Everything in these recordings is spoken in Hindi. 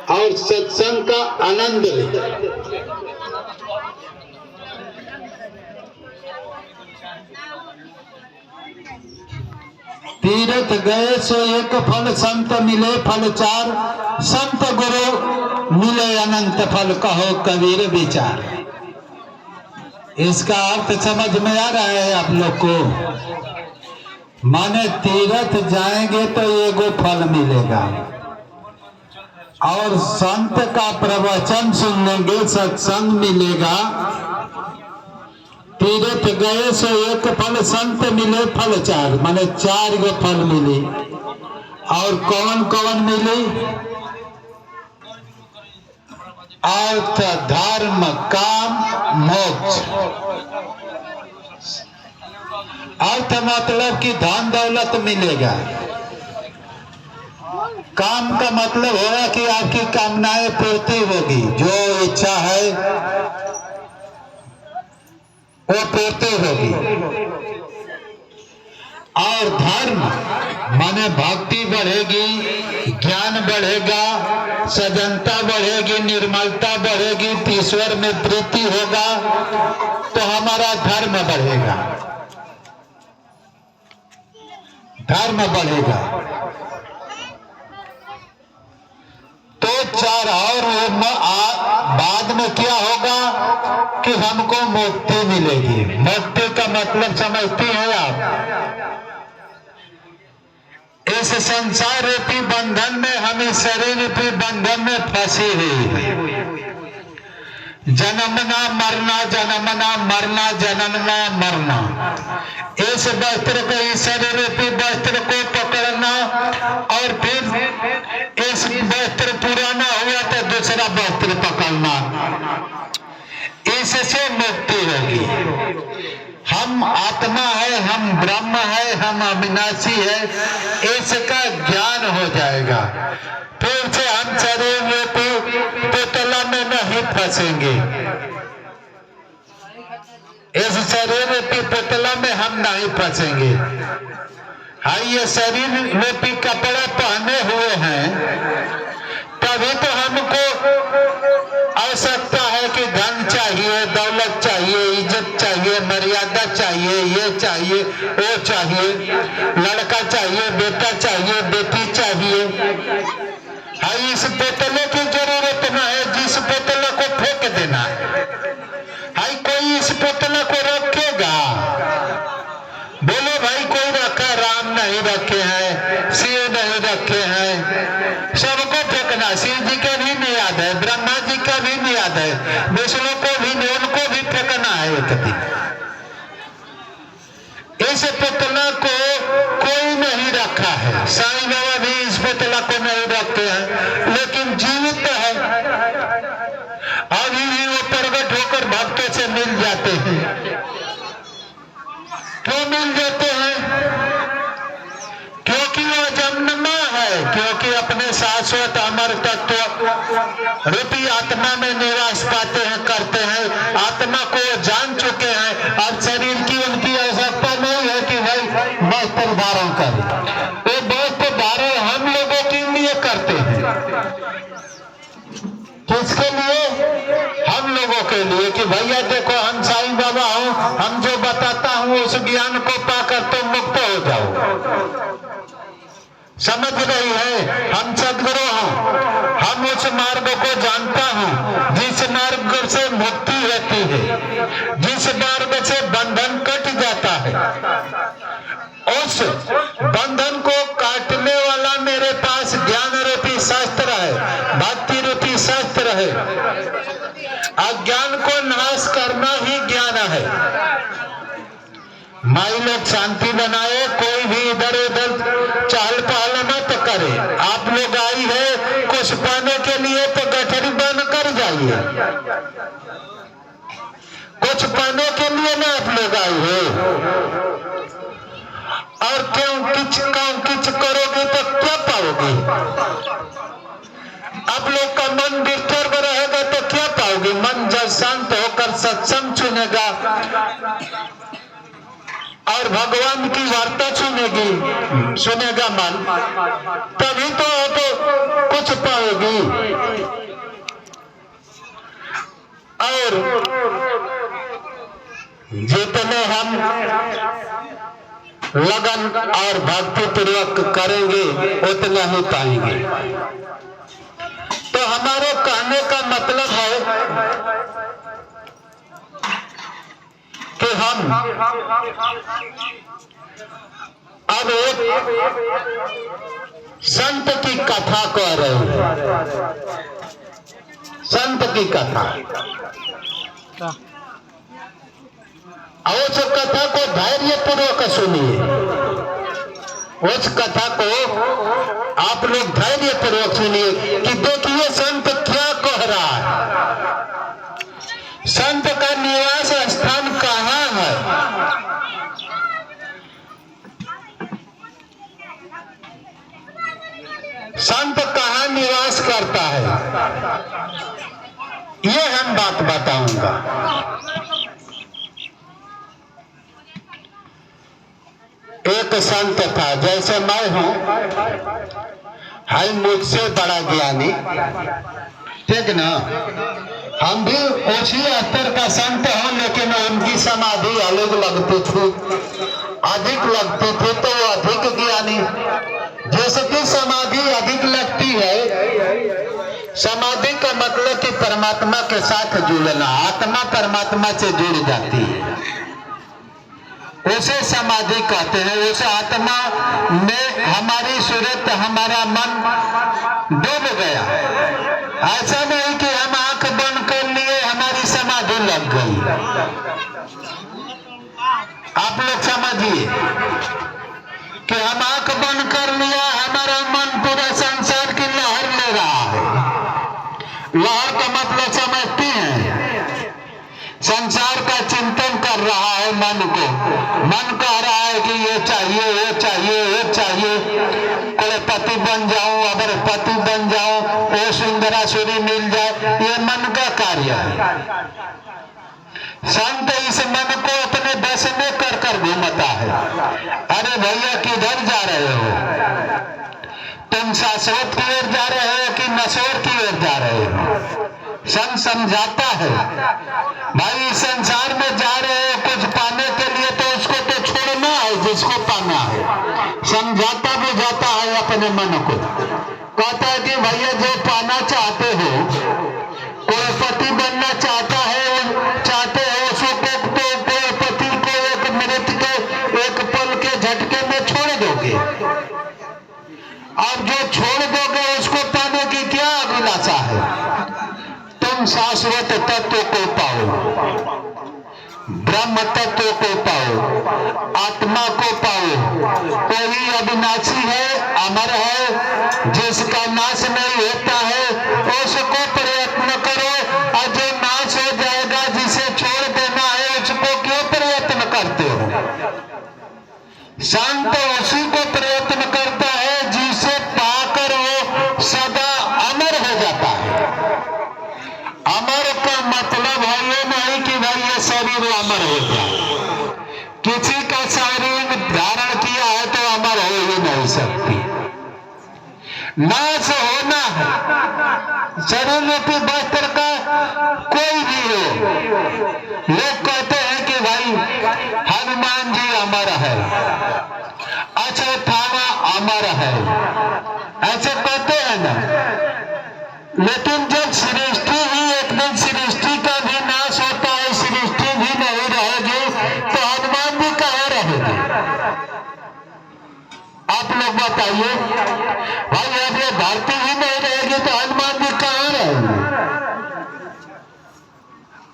और सत्संग का आनंद ले। तीर्थ गए सो एक फल, संत मिले फल चार, संत गुरु मिले अनंत फल, कहो कबीर विचार। इसका अर्थ समझ में आ रहा है आप लोग को? माने तीर्थ जाएंगे तो एगो फल मिलेगा, और संत का प्रवचन सुन लेंगे, सत्संग मिलेगा। तीर्थ गए सो एक फल, संत मिले फल चार, माने 4 गो फल मिली। और कौन कौन मिली? अर्थ, धर्म, काम, मोक्ष। अर्थ मतलब कि धन दौलत मिलेगा। काम का मतलब होगा कि आपकी कामनाएं पूर्ति होगी, जो इच्छा है वो पूर्ति होगी। और धर्म माने भक्ति बढ़ेगी, ज्ञान बढ़ेगा, सजनता बढ़ेगी, निर्मलता बढ़ेगी, ईश्वर में प्रीति होगा, तो हमारा धर्म बढ़ेगा, धर्म बढ़ेगा। तो 4 और बाद में क्या होगा कि हमको मुक्ति मिलेगी। मुक्ति का मतलब समझती हैं आप? इस संसार रूपी बंधन में, हम इस शरीर रूपी बंधन में फंसी हुई है। जन्मना मरना, जन्मना मरना, जन्मना मरना। इस वस्त्र को, इस शरीर रूपी वस्त्र को पकड़ना, और फिर इस वस्त्र पुराना हुआ तो दूसरा वस्त्र पकड़ना, इससे मुक्ति होगी। हम आत्मा है, हम ब्रह्म है, हम अविनाशी है, इसका ज्ञान हो जाएगा। फिर से हम शरीर रूपी पुतला में नहीं फंसेंगे। इस शरीर रूपी पुतला में हम नहीं फंसेंगे। हाँ, ये शरीर रूपी कपड़ा पहने हुए हैं, तभी तो हमको आवश्यकता है कि धन चाहिए, दौलत चाहिए, इज्जत चाहिए, मर्यादा चाहिए, ये चाहिए, वो चाहिए, लड़का चाहिए, बेटा चाहिए, बेटी चाहिए। हाँ, इस पुतले की जरूरत न है जिस पुतले को फेंक देना। हाँ, कोई इस पुतले को रखेगा? बोलो भाई, कोई रखा? राम नहीं रखे हैं, शिव नहीं रखे हैं, सबको फेंकना। शिव जी का भी नहीं याद है, ब्रह्मा जी का भी नहीं याद है, विष्णु को भी नहीं, उनको भी फेंकना है एक दिन। इस पुतला को कोई नहीं रखा है, साईं बाबा भी इस पुतला को नहीं रखते हैं, लेकिन जीवित है। अभी भी वो प्रकट होकर भक्तों से मिल जाते हैं। क्यों मिल जाते हैं? क्योंकि वो जन्मा है, क्योंकि अपने शाश्वत अमर तत्व रूपी आत्मा में निवास पाते हैं, करते हैं। आत्मा को जान चुके हैं। अब शरीर की उनकी आवश्यकता नहीं है कि भाई वस्त्र धारण करें। वो वस्त्र धारण हम लोगों के लिए करते हैं। किसके लिए? हम लोगों के लिए, कि भैया देखो, हम साईं बाबा हूं, हम जो बताता हूं उस ज्ञान को पाकर तुम मुक्त हो जाओ। समझ रही है? हम सदगुरु हैं, हम उस मार्ग को जानता हूं जिस मार्ग से मुक्ति होती है, जिस मार्ग से बंधन कट जाता है। उस बंधन को काटने वाला मेरे पास ज्ञान रूपी शास्त्र है, भक्ति रूपी शास्त्र है। अज्ञान को नाश करना ही ज्ञान है। माई लोग शांति बनाए, कोई भी इधर उधर चहल पहल मत करे। आप लोग आई है कुछ पाने के लिए तो गठरी बन कर जाइए। कुछ पाने के लिए ना आप लोग आई हो। और क्यों किच करोगे तो क्या पाओगे? आप लोग का मन डिस्टर्ब रहेगा तो क्या पाओगे? मन जब शांत होकर सत्संग सुनेगा और भगवान की वार्ता सुनेगा मन, तभी तो कुछ पाओगी। लगन और भक्ति पूर्वक करेंगे उतना ही पाएंगे। तो हमारे कहने का मतलब है कि हम अब एक संत की कथा कह रहे हैं। संत की कथा, उस कथा को धैर्य पूर्वक सुनिए। उस कथा को आप लोग धैर्य पूर्वक सुनिए कि देखिए संत क्या कह रहा है, संत का निवास स्थान कहाँ है। संत कहाँ निवास करता है, ये हम बात बताऊंगा। एक संत था, जैसे मैं हूं, है मुझसे बड़ा ज्ञानी, ठीक ना। हम भी उसी स्तर का संत हूं, लेकिन उनकी समाधि अलग लगती थी, अधिक लगती थी, तो वो अधिक ज्ञानी। जिसकी समाधि अधिक लगती है, समाधि का मतलब कि परमात्मा के साथ जुड़ना, आत्मा परमात्मा से जुड़ जाती है, उसे समाधि कहते हैं। उस आत्मा में हमारी सूरत, हमारा मन डूब गया। ऐसा नहीं कि हम आंख बंद कर लिए हमारी समाधि लग गई। आप लोग समझिए कि हम आंख बंद कर लिया, हमारा मन पूरा संसार की लहर ले रहा है। लहर का मतलब समझती हैं, संसार का चिंतन कर रहा है मन को। मन कह रहा है कि ये चाहिए, ये चाहिए, ये चाहिए, करोड़पति बन जाऊं, अगर पति बन जाऊं, वो सुंदरासुरी मिल जाए, ये मन का कार्य है। संत इस मन को अपने बस में कर कर घूमता है। अरे भैया किधर जा रहे हो, तुम शाश्वत की ओर जा रहे हो कि नश्वर की ओर जा रहे हो। संत समझाता है, भाई इस संसार में जा रहे हो कुछ पाने के लिए, तो उसको तो छोड़ना है जिसको पाना है। समझाता बुझाता है अपने मन को, कहता है कि भैया जो पाना चाहते हो, करोड़पति बनना चाहते हो, उसको तो करोड़पति को एक मिनट के, एक पल के झटके में छोड़ दोगे, और जो छोड़ दोगे उसको पाने की क्या अभिलाषा है। तुम शाश्वत तत्व को पाओ, ब्रह्म तत्व को पाओ, आत्मा को पाओ। कोई अविनाशी है, अमर है, जिसका नाश नहीं होता है, उसको प्रयत्न करो। और जो नाश हो जाएगा, जिसे छोड़ देना है, उसको क्यों प्रयत्न करते हो। संत उसी को प्रयत्न करता है जिसे पाकर वो सदा अमर हो जाता है। अमर का मतलब है ये नहीं कि भाई ये शरीर अमर हो जाए। किसी का शरीर धारण किया है तो अमर हो ही नहीं सकती, नाश होना है। शरीर रूपी वस्त्र का कोई भी हो, लोग कहते हैं कि भाई हनुमान जी अमर है, अश्वत्थामा अमर है, ऐसे कहते हैं ना। लेकिन जब सृष्टि ही एक दिन, सृष्टि का भी नाश होता है, सृष्टि भी नहीं रहेगी, तो हनुमान जी कहाँ रहेंगे। आप लोग बताइए भाई, अब ये धरती ही नहीं रहेगी तो हनुमान जी कहाँ रहेंगे,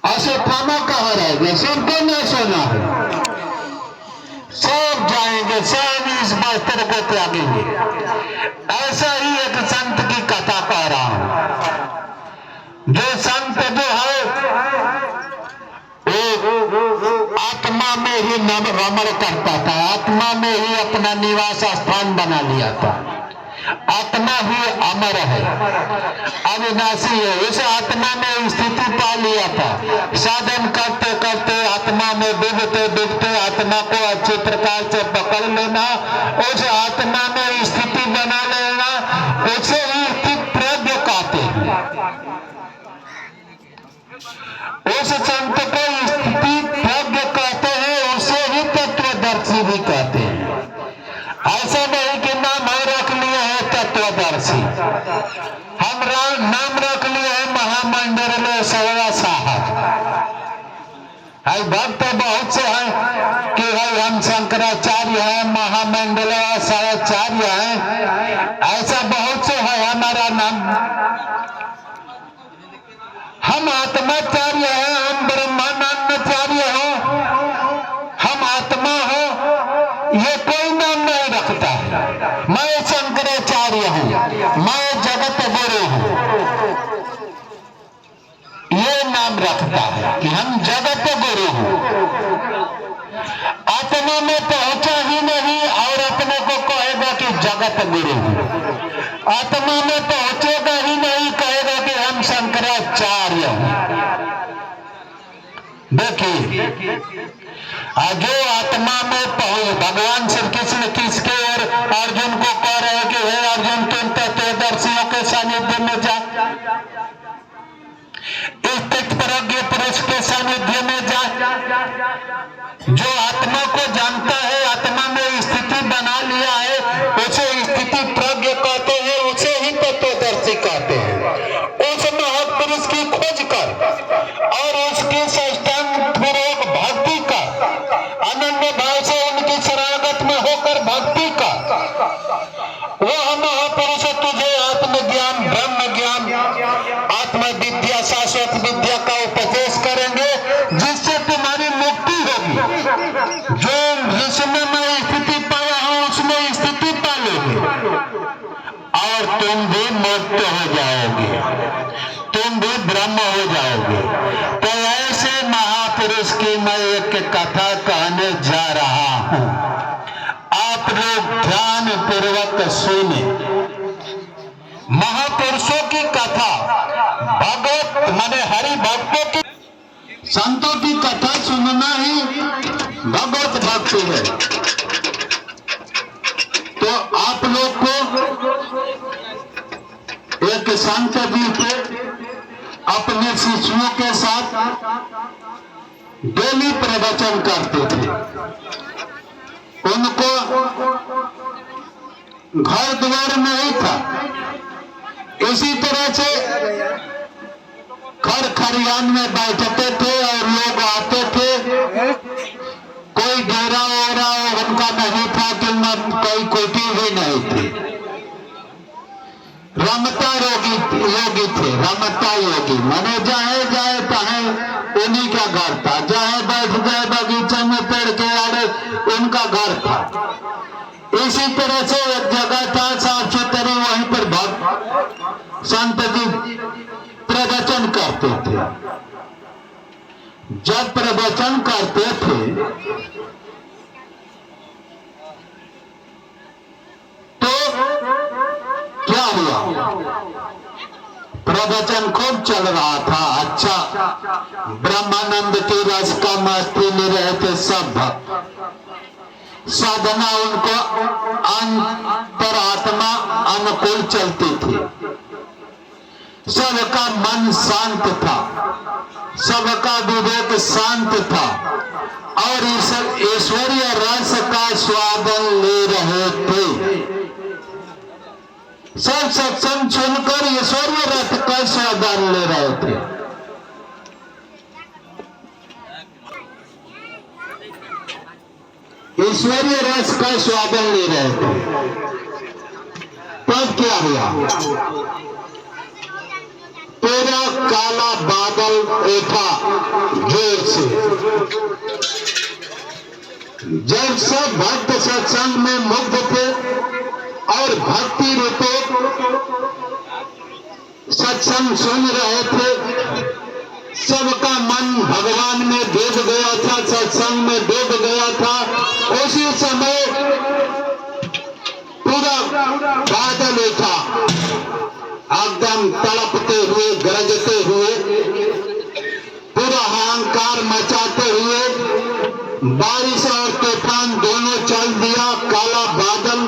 अश्वत्थामा कहाँ रहेंगे। सबको नाश होना है, सब जाएंगे, सब इस वस्त्र को त्यागेंगे। ऐसा ही एक संत की कथा कह रहा हूं। जो संत जो है वो आत्मा में ही रमण करता था, आत्मा में ही अपना निवास स्थान बना लिया था। आत्मा ही अमर है, अविनाशी है, उस आत्मा में स्थिति पा लिया था। साधन करते करते आत्मा में डूबते डूबते आत्मा को अच्छे प्रकार से पकड़ लेना, उस आत्मा में स्थिति बना लेना, उसे ही स्थित प्रज्ञ कहते हैं। उस संत को स्थिति प्रज्ञ कहते हैं, उसे ही तत्वदर्शी भी कहते हैं। प्रियदर्शी। हम नाम रख लिए है महामंडल सवरा साहब। है भक्त बहुत से हैं कि भाई हम शंकराचार्य हैं, महामंडल साराचार्य हैं, ऐसा बहुत से है हमारा नाम। हम आत्माचार्य हैं, हम ब्रह्मानंदाचार्य हो, हम आत्मा हो, ये कोई नाम नहीं रखता है। मैं शंकराचार्य हूँ, मैं जगत गुरु हूँ, ये नाम रखता है कि हम जगत गुरु हूँ। आत्मा में पहुंचा ही नहीं और अपने को कहेगा कि जगत गुरु हूँ। आत्मा में पहुंचेगा ही नहीं, कहेगा कि हम शंकराचार्य हैं। देखिए जो आत्मा में पहुंच, भगवान श्री कृष्ण किसके और अर्जुन को कह रहे हैं कि हे अर्जुन तुम तत्वदर्शियों के सानिध्य में जा, स्थित प्रज्ञ पुरुष के सानिध्य में जा। जो आत्मा को जानता है, आत्मा में स्थिति बना लिया है, उसे स्थिति प्रज्ञ कहते हैं, उसे ही तत्वदर्शी कहते हैं। उस महापुरुष की खोज कर और उसके साष्टांग पूर्वक भक्ति कर, अनन्य भाव से उनकी शरणागत में होकर भक्ति कर, वह महापुरुष तुझे आत्मज्ञान, ब्रह्म ज्ञान, आत्म विद्या, शाश्वत विद्या का उपदेश करेंगे, जिससे तुम्हारी मुक्ति होगी। जो जिसमें मैं स्थिति पाया हूं उसमें स्थिति पा लोगे और तुम भी मुक्त हो जाओगे, तुम भी ब्रह्म हो जाओगे। तो ऐसे महापुरुष की मैं एक कथा कहने जा रहा हूं, आप लोग ध्यान पूर्वक सुने। महापुरुषों की कथा, भगवत माने हरि भक्तों की, संतों की कथा सुनना ही भगवत भक्ति है। तो आप लोग को एक संत जी थे, अपने शिष्यों के साथ डेली प्रवचन करते थे। उनको घर द्वार नहीं था, इसी तरह से घर खरियान में बैठते थे और लोग आते थे। कोई डेरा ओरा उनका नहीं था, कि कोई कोठी भी नहीं थी। रमता योगी थे, रमता योगी माने जाए जाए तहे उन्हीं का घर था, जाए बैठ जाए बगीचे में पेड़ के आड़े उनका घर था। इसी तरह से एक जगह था साफ सुथरी, वहीं पर संत जी प्रवचन करते थे। जब प्रवचन करते थे तो क्या हुआ, प्रवचन खूब चल रहा था, अच्छा ब्रह्मानंद की रस का मस्ती ले रहे थे सब। साधना उनको अंतरात्मा अनुकूल चलती थी, सबका मन शांत था, सबका विवेक शांत था और ईश्वरीय रस का स्वादन ले रहे थे। सब सत्संग सुनकर ईश्वरीय रस का स्वादन ले रहे थे। ईश्वरीय रस का स्वादन ले रहे थे। तब क्या हुआ, पूरा काला बादल उठा जोर से। जब सब भक्त सत्संग में मुग्ध थे और भक्ति रूपे सत्संग सुन रहे थे, सबका मन भगवान में डूब गया था, सत्संग में डूब गया था। उसी समय पूरा बादल उठा, एकदम तड़पते हुए, गरजते हुए, पूरा हाहाकार मचाते हुए बारिश और तूफान दोनों चल दिया। काला बादल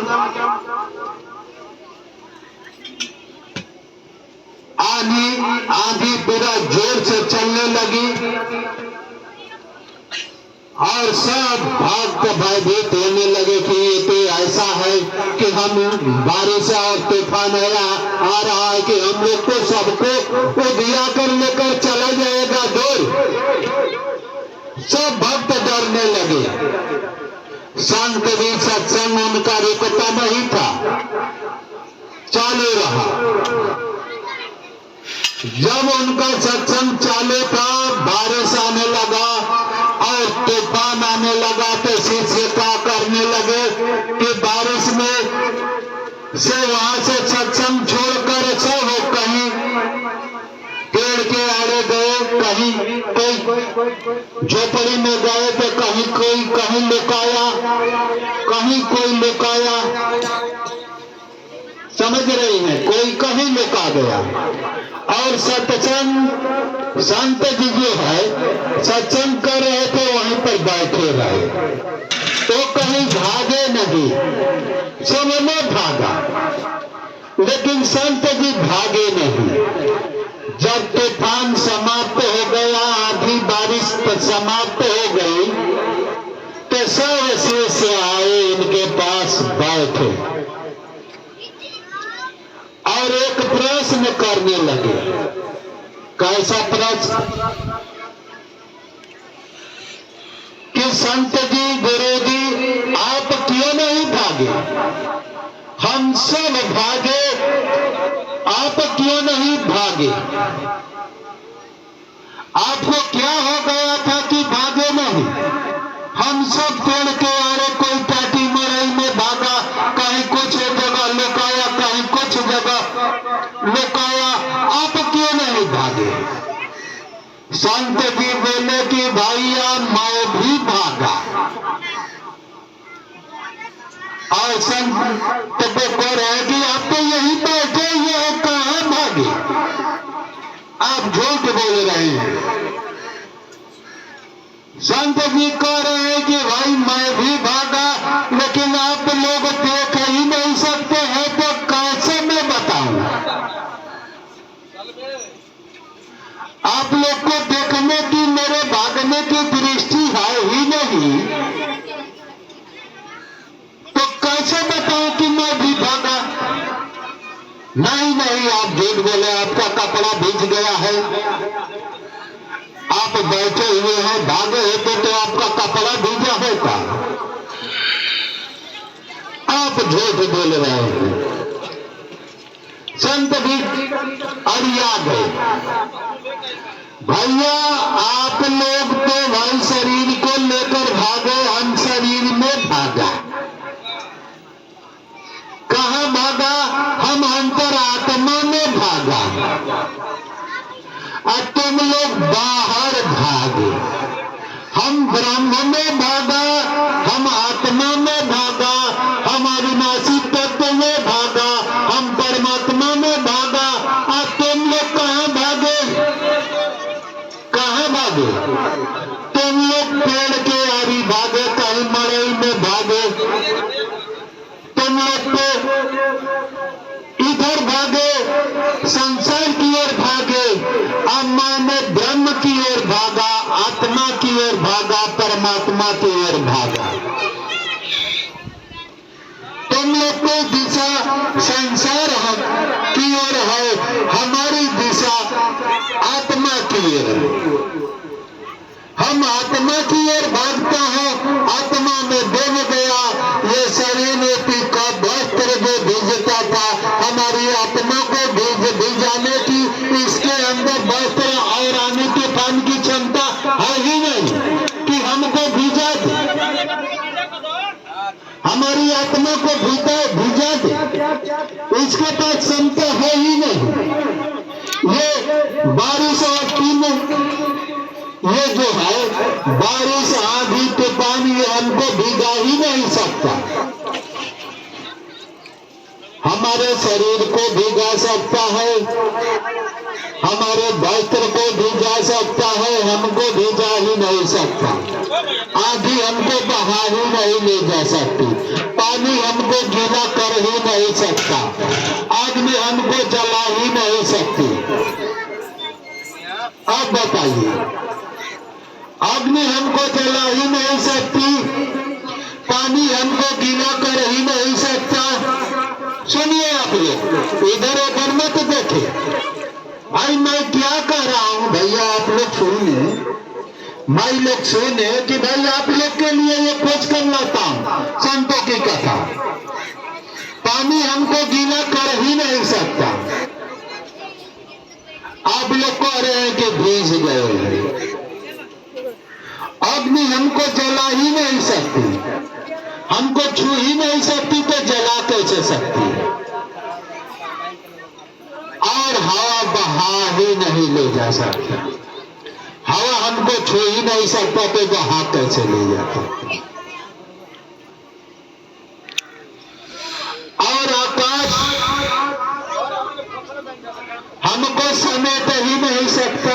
आंधी पूरा जोर से चलने लगी और सब भक्त भयभीत होने लगे कि ये तो ऐसा है कि हम बारिश और तूफान आ रहा है कि हम लोग को सबको वो दिया कर लेकर चला जाएगा दूर। सब भक्त डरने लगे। संत भी सत्संग उनका रुकता नहीं था, चालू रहा। जब उनका सत्संग चालू था, बारिश आने लगा और तूफान आने लगा तो शिष्य क्या करने लगे कि बारिश में से वहां से सत्संग छोड़कर सब कहीं पेड़ के आड़े गए, कहीं कोई झोपड़ी में गए तो कहीं कोई कहीं लुकाया, कहीं कोई लुकाया। समझ रही हैं, कोई कहीं लुका गया। और सत्संग संत जी जो है सत्संग कर रहे थे वहीं पर बैठे रहे, तो कहीं भागे नहीं, सब में भागा, लेकिन संत जी भागे नहीं। जब तूफान समाप्त हो गया, आधी बारिश समाप्त हो गई, तो सब शिष्य आए इनके पास बैठे और एक प्रश्न करने लगे। कैसा प्रश्न कि संत जी, गुरु जी, आप क्यों नहीं भागे? हम सब भागे, आप क्यों नहीं भागे? आपको क्या हो गया था कि भागे नहीं? हम सब पेड़ के आड़े, कोई टाटी मरई में भागा, कहीं कुछ जगह लुकाया, कहीं कुछ जगह लुकाया, आप क्यों नहीं भागे? संत जी बोले कि भैया मैं भी भागा। और संत को रहे कि आप तो यहीं बैठे हुए हो, कहां भागे? आप झूठ बोल रहे हैं। संत जी कह रहे हैं कि भाई मैं भी भागा, लेकिन आप लोग देख ही नहीं सकते हैं, तो कैसे मैं बताऊं? आप लोग को देखने की, मेरे भागने की दृष्टि है ही नहीं, तो कैसे बताऊं कि मैं भी भागा? नहीं नहीं, आप झूठ बोले, आपका कपड़ा भीग गया है, आप बैठे हुए हैं, भागे होते तो आपका कपड़ा भीगा होता। आप झूठ बोल रहे हैं। संत भी अड़िया गए। भैया आप लोग तो भाई शरीर को लेकर भागे, हम शरीर में भागा। कहां भागा? हम अंतरात्मा में भागा, और तुम लोग बाहर भागे। हम ब्रह्म में भागा, हम आत्मा में भागा, हम अविनाशी तत्व में भागा, हम परमात्मा में भागा, और तुम लोग कहां भागे? कहां भागे? तुम लोग पेड़ के आड़ी भागे, कहीं मड़ई में भागे, तुम लोग तो इधर भागे, संसार की ओर भागे, और मैंने ब्रह्म की ओर भागा, आत्मा की ओर भागा, परमात्मा की ओर भागा। तुम लोग को दिशा संसार की ओर है, हमारी दिशा आत्मा की ओर। हम आत्मा की ओर भागता है, आत्मा में डूब गया। ये शरीर का वस्त्र जो भीजता था, हमारी आत्मा को भिजाने की, इसके अंदर वस्त्र और आने के पान की क्षमता है ही नहीं कि हमको भिजा दे, हमारी आत्मा को भिजा दे, इसके पास क्षमता है ही नहीं। ये बारिश और ये जो है बारिश, आंधी, तूफान, ये हमको भिगा ही नहीं सकता। हमारे शरीर को भिगा सकता है, हमारे वस्त्र को भिगा सकता है, हमको भिगा ही नहीं सकता। आंधी हमको बहा ही नहीं ले जा सकती, पानी हमको गीला कर ही नहीं सकता, आग में हमको जला ही नहीं सकती। अब बताइए, अग्नि हमको जला ही नहीं सकती, पानी हमको गीला कर ही नहीं सकता। सुनिए आप लोग, इधर उधर मत देखे। भाई मैं क्या कह रहा हूं, भैया आप लोग सुनिए, मैं लोग सुने कि भाई आप लोग के लिए ये खोज कर लाता हूं संतों की कथा। पानी हमको गीला कर ही नहीं सकता। आप लोग कह रहे हैं कि भीज गए। अग्नि हमको जला ही नहीं सकती, हमको छू ही नहीं सकती, तो जला कैसे सकती? और हवा बहा ही नहीं ले जा सकता। हवा हमको छू ही नहीं सकता, तो बहा कैसे ले जाता? और आकाश हमको समेट ही नहीं सकता।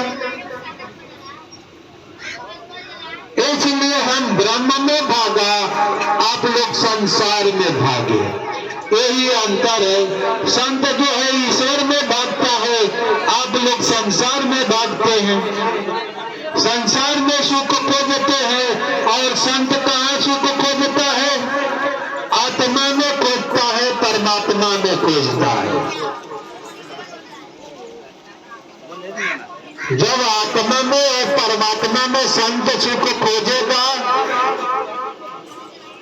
इसलिए हम ब्रह्म में भागा, आप लोग संसार में भागे। यही अंतर है। संत जो है ईश्वर में भागता है, आप लोग संसार में भागते हैं। संसार में सुख खोजते हैं, और संत कहाँ सुख खोजता है? आत्मा में खोजता है, परमात्मा में खोजता है। जब आत्मा में और परमात्मा में संत सुख खोजेगा,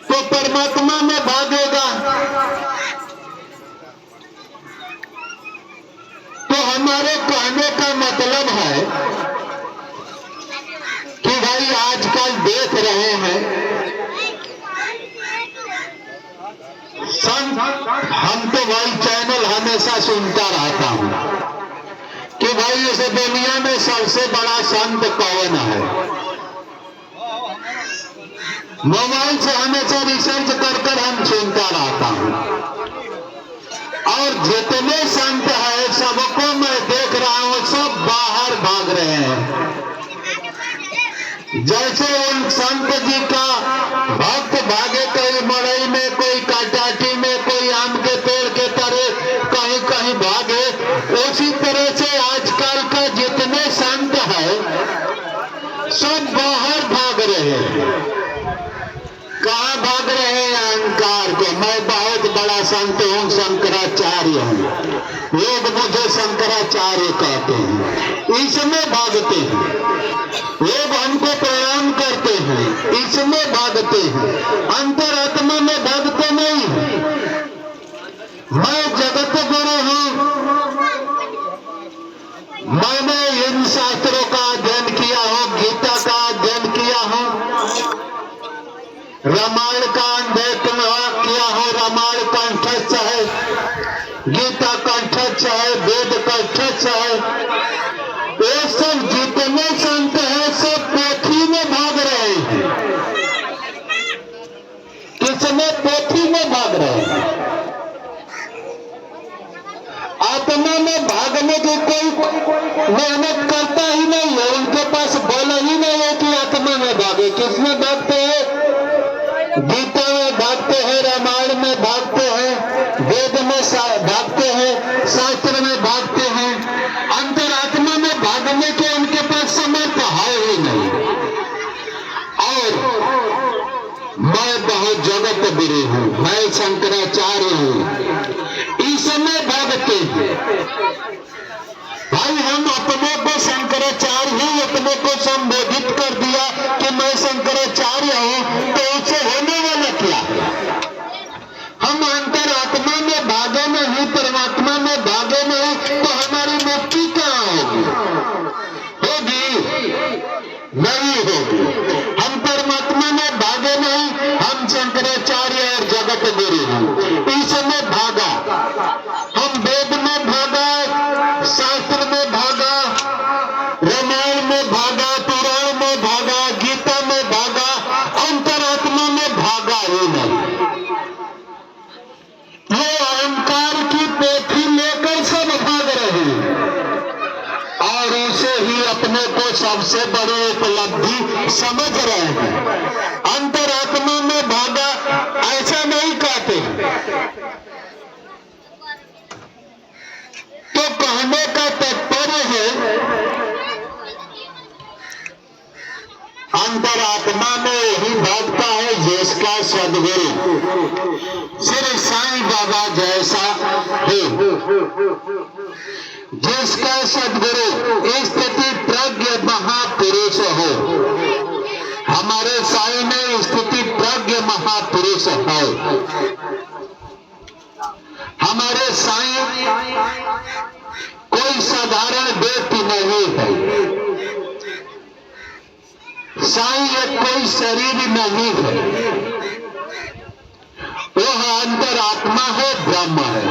तो परमात्मा में भागेगा। तो हमारे कहने का मतलब है कि भाई आजकल देख रहे हैं संत, हम तो भाई चैनल हमेशा सुनता रहता हूं कि भाई इस दुनिया में सबसे बड़ा संत कौन है। मोबाइल से हमेशा रिसर्च कर हम सुनता रहता हूं, और जितने संत हैं सबको मैं देख रहा हूं, सब बाहर भाग रहे हैं। जैसे उन संत जी का भक्त भागे कोई मड़ई में, कोई कटाटी में, कोई आम के पेड़ के तरह कहीं कहीं भागे, उसी तरह से आजकल का जितने संत है सब बाहर भाग रहे हैं। कहाँ भाग रहे हैं? अहंकार को। मैं बहुत बड़ा संत हूँ, शंकराचार्य हूँ, लोग मुझे शंकराचार्य कहते हैं, इसमें भागते हैं। लोग हमको प्रणाम करते हैं, इसमें भागते हैं, अंतरात्मा में भागते नहीं। मैं जगत गुरु हूँ, मैंने इन शास्त्रों का अध्ययन किया हूँ, गीता का अध्ययन किया हूँ, रामायण का अध्ययन किया हूँ। रामायण कंठस्थ है, गीता कंठस्थ है, वेद कंठस्थ है। ये सब जितने संत हैं सब पोथी में भाग रहे हैं। किसमें? पोथी में भाग रहे हैं। आत्मा में भागने की कोई मेहनत करता ही नहीं है, उनके पास बल ही नहीं है कि आत्मा में भागे। किसमें भागते हैं? गीता में भागते हैं, रामायण में भागते हैं, वेद में भागते हैं, शास्त्र में भागते हैं। अंतरात्मा में भागने के उनके पास समर्थ है ही नहीं। और मैं बहुत जगत गुरु हूँ, मैं शंकराचार्य हूँ, इसमें भागते हैं। भाई हम अपने को शंकराचार्य ही अपने को संबोधित कर दिया कि मैं शंकराचार्य हूं, तो उससे होने वाला क्या? हम अंतरात्मा में भागे नहीं, परमात्मा में भागे नहीं, तो हमारी मुक्ति कहाँ होगी? नहीं होगी। हम परमात्मा में भागे नहीं, हम शंकराचार्य और जगत गुरु हैं, इसमें भागा। हम वेद में भागा, शास्त्र में भागा, रामायण में भागा, पुराण में भागा, गीता में भागा, अंतरात्मा में भागा ही नहीं। ये अहंकार की पोथी लेकर सब भाग रहे हैं, और उसे ही अपने को सबसे बड़ी उपलब्धि समझ रहे हैं। अंतरात्मा में भागा ऐसा नहीं कहते। तो कहने का तात्पर्य है सदगुरु श्री साईं बाबा जैसा है, जिसका सदगुरु स्थिति प्रज्ञ महापुरुष हो। हमारे साईं में स्थिति प्रज्ञ महापुरुष है। हमारे साईं कोई साधारण व्यक्ति नहीं है। साईं एक कोई शरीर नहीं है, वह अंतरात्मा है, ब्रह्म है।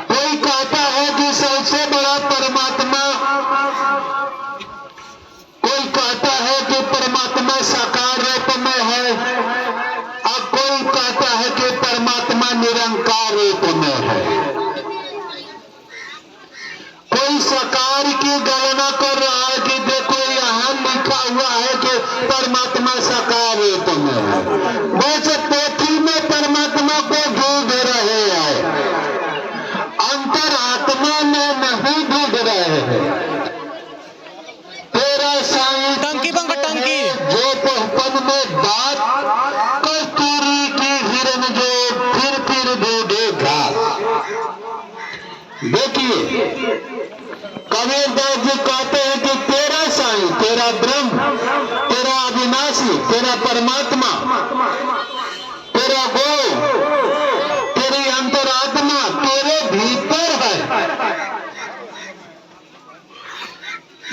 कोई कहता है कि सबसे बड़ा परमात्मा, कोई कहता है कि परमात्मा साकार रूप में है, और कोई कहता है कि परमात्मा निरंकार रूप में है। कोई साकार की गणना कर रहा है कि देखो यहाँ लिखा हुआ है कि परमात्मा साकार रूप में है, वैसे पोथी में परमात्मा को ढूंढ रहे हैं, अंतरात्मा में नहीं ढूंढ रहे हैं। तेरा साईं टंकी बंग टंकी जो पहपन में बात कस्तूरी की हिरन जो फिर ढूंढेगा। देखिए कबीरदास जी कहते हैं कि तेरा साईं, तेरा ब्रह्म, तेरा अविनाशी, तेरा परमात्मा, तेरा गो, तेरी अंतरात्मा तेरे भीतर है।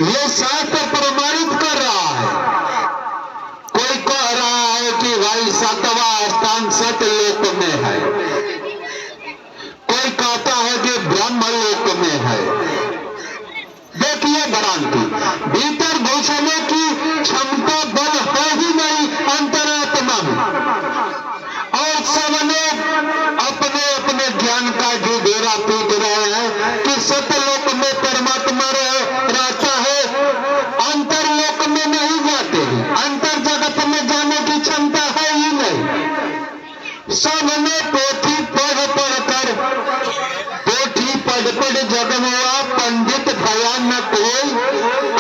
ये शास्त्र प्रमाणित कर रहा है। कोई कह रहा है कि भाई सातवां स्थान सतलोक में है, कोई कहता है कि ब्रह्मलोक में है। देखिए भ्रांति, भीतर घुसने की क्षमता बल है ही नहीं अंतरात्मा में, और सबने अपने अपने ज्ञान का ढिढोरा पीट रहे हैं कि सतलोक में परमात्मा रहता है, अंतरलोक में नहीं जाते हैं, अंतर जगत में जाने की क्षमता है ही नहीं। सबने पोथी पढ़ जगमुआ पंडित भया न कोई,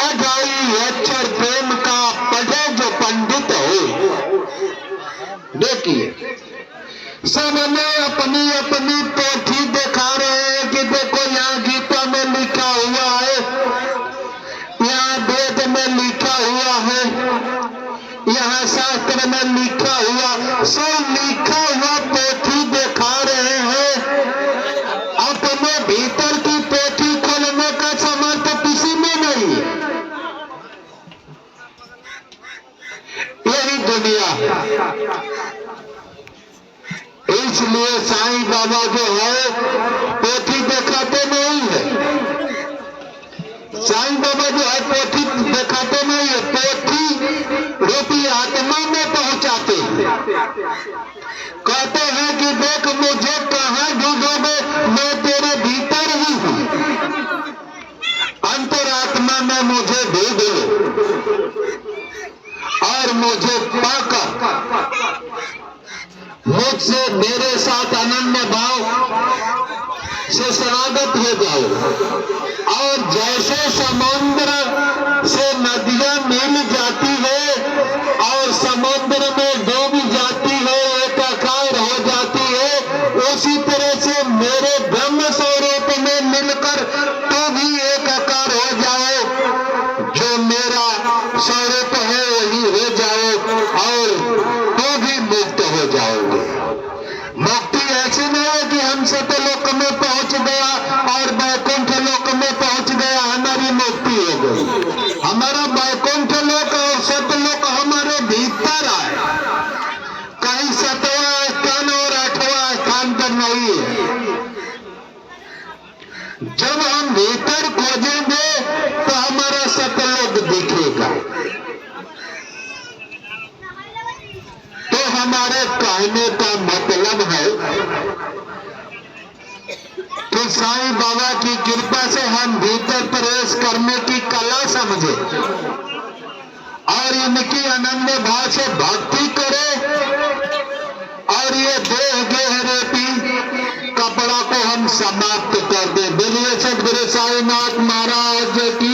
अजाई अक्षर प्रेम का पढ़े जो पंडित हो। देखिए सबने अपनी अपनी पोथी दिखा रहे हैं कि देखो यहाँ गीता में लिखा हुआ है, यहाँ वेद में लिखा हुआ है, यहाँ शास्त्र में लिखा हुआ, सब लिखा हुआ पोथी दिखा रहे हैं। अपने भीतर की पोथी खोलने का सामर्थ्य किसी में नहीं है। यही दुनिया है। इसलिए साईं बाबा जो है पोथी दिखाते नहीं है। साईं बाबा जो है पोथी दिखाते नहीं है, पोथी रूपी आत्मा में पहुंचाते हैं। कहते हैं कि देख मुझे कहाँ ढूंढोगे, मैं तेरे भीतर ही हूँ, अंतरात्मा में मुझे ढूंढो और मुझे पाकर मुझसे मेरे साथ अनन्य भाव से शरणागत हो जाओ। और जैसे समुद्र से नदियां मिल जाती है और समुद्र में डूब जाती है, एकाकार हो जाती है, उसी तरह से मेरे ब्रह्म स्वरूप में मिलकर तो भी एकाकार हो जाओ। जो मेरा स्वरूप है वही हो जाओ और तो भी मुक्त हो जाओगे। मुक्ति ऐसी नहीं है कि हम सतलोक में पहुंच गया और वैकुंठ लोक में पहुंच गया, हमारी मुक्ति हो गई। हमारा वैकुंठ लोक और सतलोक हमारे भीतर आए, कहीं 7वां स्थान और 8वां स्थान पर नहीं है। जब हम भीतर खोजेंगे तो हमारा सतलोक दिखेगा। तो हमारे कहने का मतलब है कि साईं बाबा की कृपा से हम भीतर प्रवेश करने की कला समझे और इनकी अनन्य भाव से भक्ति करें, और ये देह गेह रूपी कपड़ा को हम समाप्त कर दें। बोलिए सतगुरु साईनाथ महाराज की